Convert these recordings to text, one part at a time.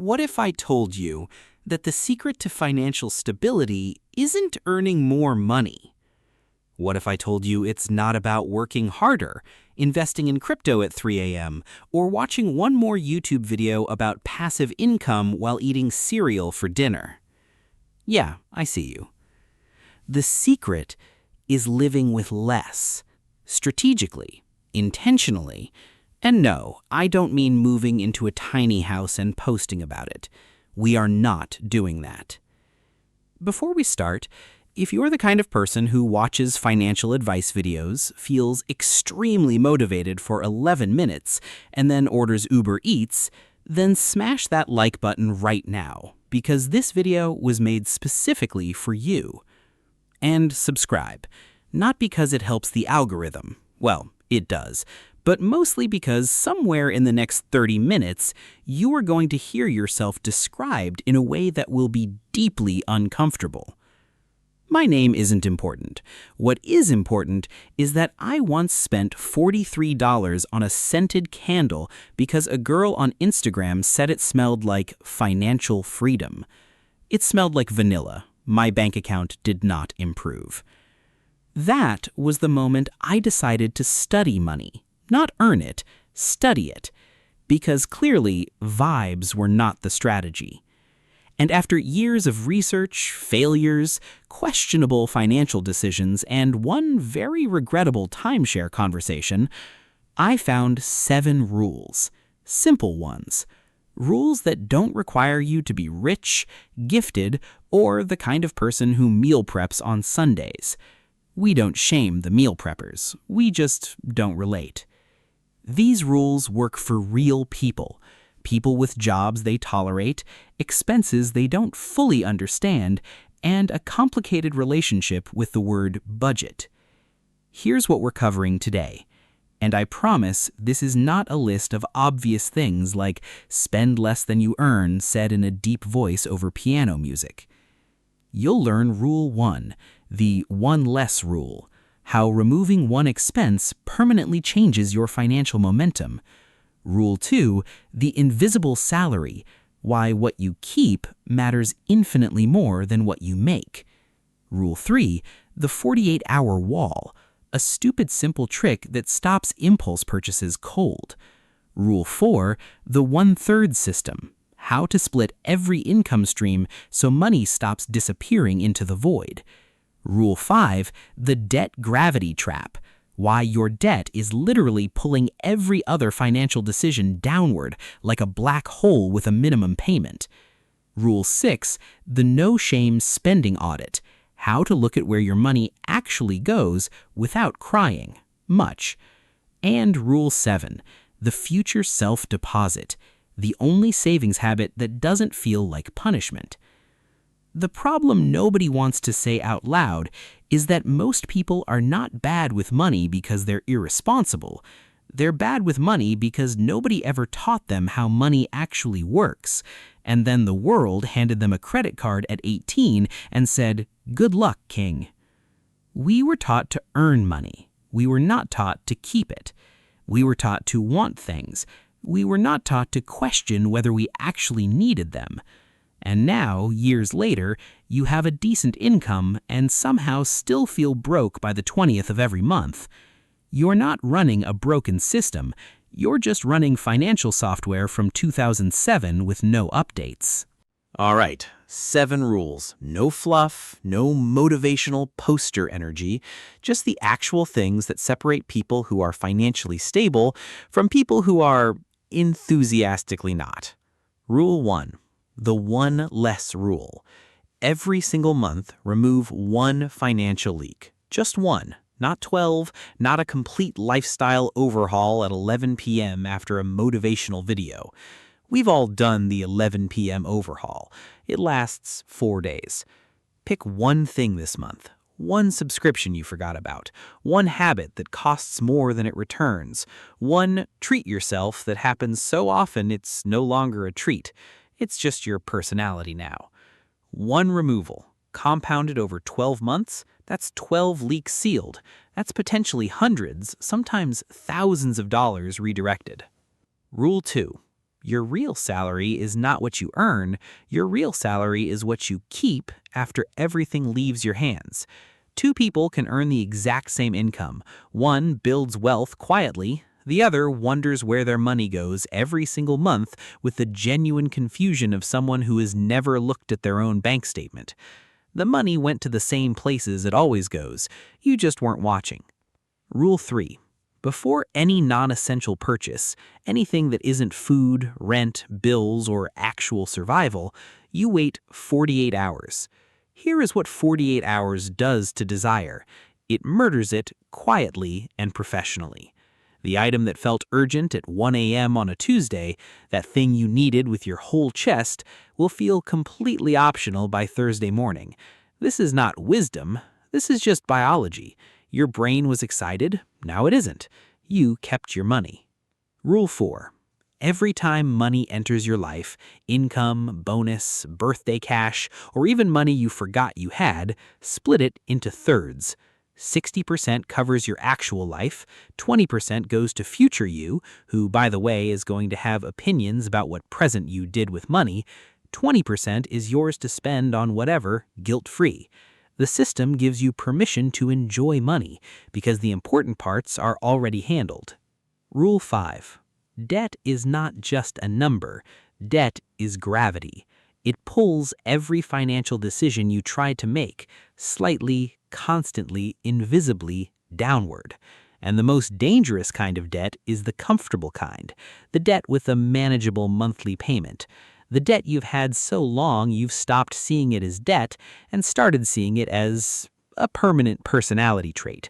What if I told you that the secret to financial stability isn't earning more money? What if I told you it's not about working harder, investing in crypto at 3 a.m., or watching one more YouTube video about passive income while eating cereal for dinner? Yeah, I see you. The secret is living with less, strategically, intentionally. And no, I don't mean moving into a tiny house and posting about it. We are not doing that. Before we start, if you're the kind of person who watches financial advice videos, feels extremely motivated for 11 minutes, and then orders Uber Eats, then smash that like button right now, because this video was made specifically for you. And subscribe, not because it helps the algorithm. Well, it does. But mostly because somewhere in the next 30 minutes, you are going to hear yourself described in a way that will be deeply uncomfortable. My name isn't important. What is important is that I once spent $43 on a scented candle because a girl on Instagram said it smelled like financial freedom. It smelled like vanilla. My bank account did not improve. That was the moment I decided to study money. Not earn it, study it, because clearly vibes were not the strategy. And after years of research, failures, questionable financial decisions, and one very regrettable timeshare conversation, I found 7 rules, simple ones. Rules that don't require you to be rich, gifted, or the kind of person who meal preps on Sundays. We don't shame the meal preppers, we just don't relate. These rules work for real people, people with jobs they tolerate, expenses they don't fully understand, and a complicated relationship with the word budget. Here's what we're covering today. And I promise this is not a list of obvious things like spend less than you earn said in a deep voice over piano music. You'll learn Rule 1, the one less rule. How removing one expense permanently changes your financial momentum. Rule 2, the invisible salary, why what you keep matters infinitely more than what you make. Rule 3, the 48-hour wall, a stupid simple trick that stops impulse purchases cold. Rule 4, the 1/3 system, how to split every income stream so money stops disappearing into the void. Rule 5, the debt gravity trap, why your debt is literally pulling every other financial decision downward like a black hole with a minimum payment. Rule 6, the no-shame spending audit, how to look at where your money actually goes without crying much. And Rule 7, the future self-deposit, the only savings habit that doesn't feel like punishment. The problem nobody wants to say out loud is that most people are not bad with money because they're irresponsible. They're bad with money because nobody ever taught them how money actually works, and then the world handed them a credit card at 18 and said, "Good luck, king." We were taught to earn money. We were not taught to keep it. We were taught to want things. We were not taught to question whether we actually needed them. And now, years later, you have a decent income and somehow still feel broke by the 20th of every month. You're not running a broken system. You're just running financial software from 2007 with no updates. All right, 7 rules. No fluff, no motivational poster energy, just the actual things that separate people who are financially stable from people who are enthusiastically not. Rule 1. The one less rule. Every single month, remove one financial leak. Just one, not 12, not a complete lifestyle overhaul at 11 p.m. after a motivational video. We've all done the 11 p.m. overhaul. It lasts 4 days. Pick one thing this month, one subscription you forgot about, one habit that costs more than it returns, one treat yourself that happens so often it's no longer a treat. It's just your personality now. One removal, compounded over 12 months, that's 12 leaks sealed. That's potentially hundreds, sometimes thousands of dollars redirected. Rule 2. Your real salary is not what you earn, your real salary is what you keep after everything leaves your hands. Two people can earn the exact same income. One builds wealth quietly, the other wonders where their money goes every single month with the genuine confusion of someone who has never looked at their own bank statement. The money went to the same places it always goes, you just weren't watching. Rule 3. Before any non-essential purchase, anything that isn't food, rent, bills, or actual survival, you wait 48 hours. Here is what 48 hours does to desire. It murders it quietly and professionally. The item that felt urgent at 1 a.m. on a Tuesday, that thing you needed with your whole chest, will feel completely optional by Thursday morning. This is not wisdom, this is just biology. Your brain was excited, now it isn't. You kept your money. Rule 4. Every time money enters your life, income, bonus, birthday cash, or even money you forgot you had, split it into thirds. 60% covers your actual life, 20% goes to future you, who, by the way, is going to have opinions about what present you did with money, 20% is yours to spend on whatever, guilt-free. The system gives you permission to enjoy money because the important parts are already handled. Rule 5. Debt is not just a number. Debt is gravity. It pulls every financial decision you try to make, slightly, constantly, invisibly, downward. And the most dangerous kind of debt is the comfortable kind, the debt with a manageable monthly payment. The debt you've had so long you've stopped seeing it as debt and started seeing it as a permanent personality trait.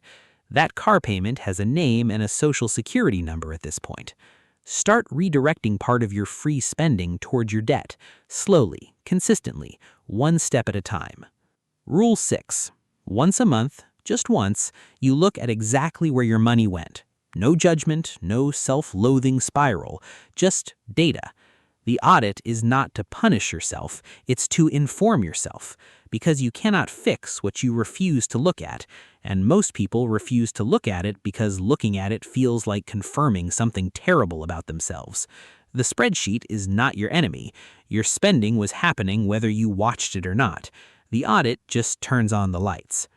That car payment has a name and a social security number at this point. Start redirecting part of your free spending toward your debt, slowly, consistently, one step at a time. Rule 6. Once a month, just once, you look at exactly where your money went. No judgment, no self-loathing spiral, just data. The audit is not to punish yourself, it's to inform yourself, because you cannot fix what you refuse to look at, and most people refuse to look at it because looking at it feels like confirming something terrible about themselves. The spreadsheet is not your enemy. Your spending was happening whether you watched it or not. The audit just turns on the lights.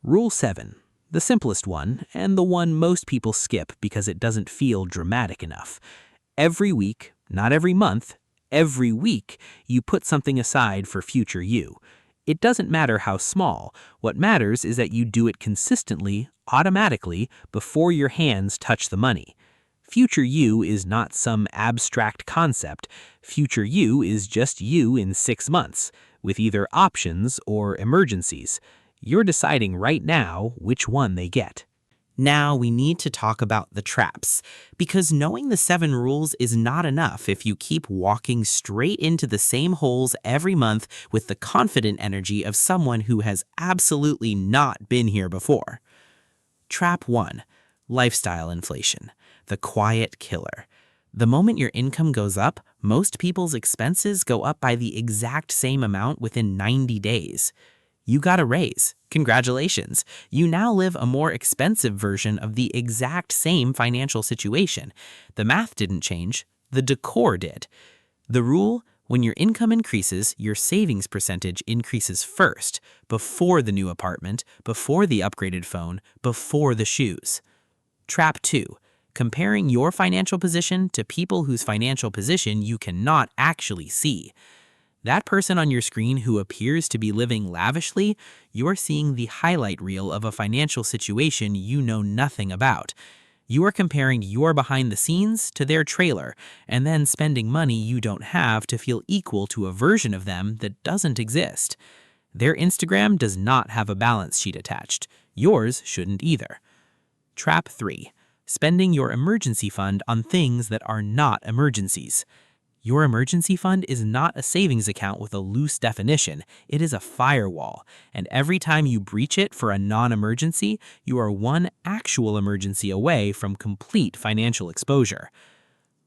Rule 7. The simplest one, and the one most people skip because it doesn't feel dramatic enough. Every week, not every month, every week, you put something aside for future you. It doesn't matter how small. What matters is that you do it consistently, automatically, before your hands touch the money. Future you is not some abstract concept. Future you is just you in 6 months, with either options or emergencies. You're deciding right now which one they get. Now we need to talk about the traps, because knowing the 7 rules is not enough if you keep walking straight into the same holes every month with the confident energy of someone who has absolutely not been here before. Trap 1. Lifestyle inflation, the quiet killer. The moment your income goes up, most people's expenses go up by the exact same amount within 90 days. You got a raise. Congratulations. You now live a more expensive version of the exact same financial situation. The math didn't change, the decor did. The rule: when your income increases, your savings percentage increases first, before the new apartment, before the upgraded phone, before the shoes. Trap 2. Comparing your financial position to people whose financial position you cannot actually see. That person on your screen who appears to be living lavishly, you're seeing the highlight reel of a financial situation you know nothing about. You are comparing your behind the scenes to their trailer, and then spending money you don't have to feel equal to a version of them that doesn't exist. Their Instagram does not have a balance sheet attached. Yours shouldn't either. Trap 3. Spending your emergency fund on things that are not emergencies. Your emergency fund is not a savings account with a loose definition. It is a firewall, and every time you breach it for a non-emergency, you are one actual emergency away from complete financial exposure.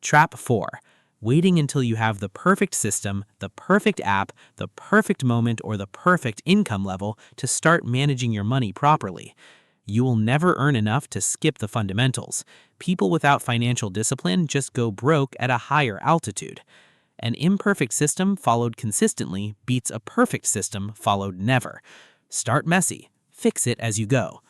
Trap 4. Waiting until you have the perfect system, the perfect app, the perfect moment, or the perfect income level to start managing your money properly. You will never earn enough to skip the fundamentals. People without financial discipline just go broke at a higher altitude. An imperfect system followed consistently beats a perfect system followed never. Start messy. Fix it as you go.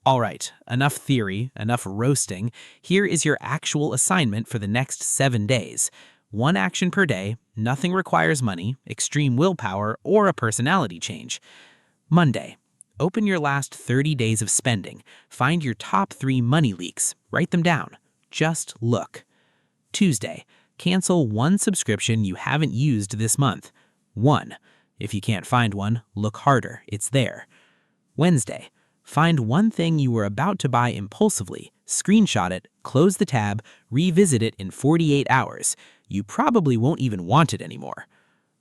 All right, enough theory, enough roasting. Here is your actual assignment for the next 7 days. One action per day, nothing requires money, extreme willpower, or a personality change. Monday, open your last 30 days of spending. Find your top 3 money leaks. Write them down. Just look. Tuesday, cancel one subscription you haven't used this month. One. If you can't find one, look harder. It's there. Wednesday, find one thing you were about to buy impulsively, screenshot it, close the tab, revisit it in 48 hours. You probably won't even want it anymore.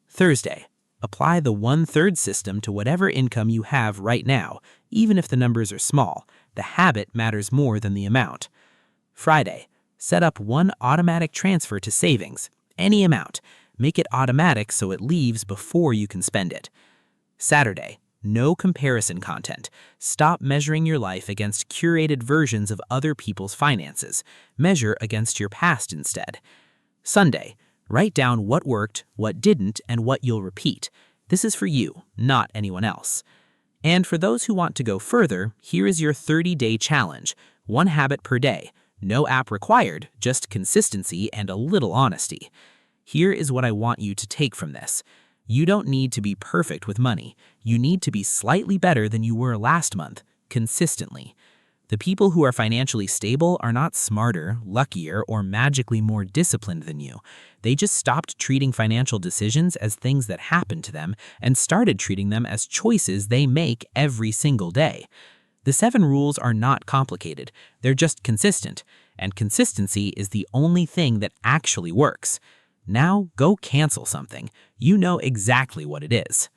Thursday, apply the 1/3 system to whatever income you have right now, even if the numbers are small. The habit matters more than the amount. Friday, set up one automatic transfer to savings, any amount. Make it automatic so it leaves before you can spend it. Saturday, no comparison content. Stop measuring your life against curated versions of other people's finances. Measure against your past instead. Sunday, write down what worked, what didn't, and what you'll repeat. This is for you, not anyone else. And for those who want to go further, here is your 30-day challenge. One habit per day. No app required, just consistency and a little honesty. Here is what I want you to take from this. You don't need to be perfect with money. You need to be slightly better than you were last month, consistently. The people who are financially stable are not smarter, luckier, or magically more disciplined than you. They just stopped treating financial decisions as things that happen to them and started treating them as choices they make every single day. The 7 rules are not complicated. They're just consistent, and consistency is the only thing that actually works. Now go cancel something. You know exactly what it is.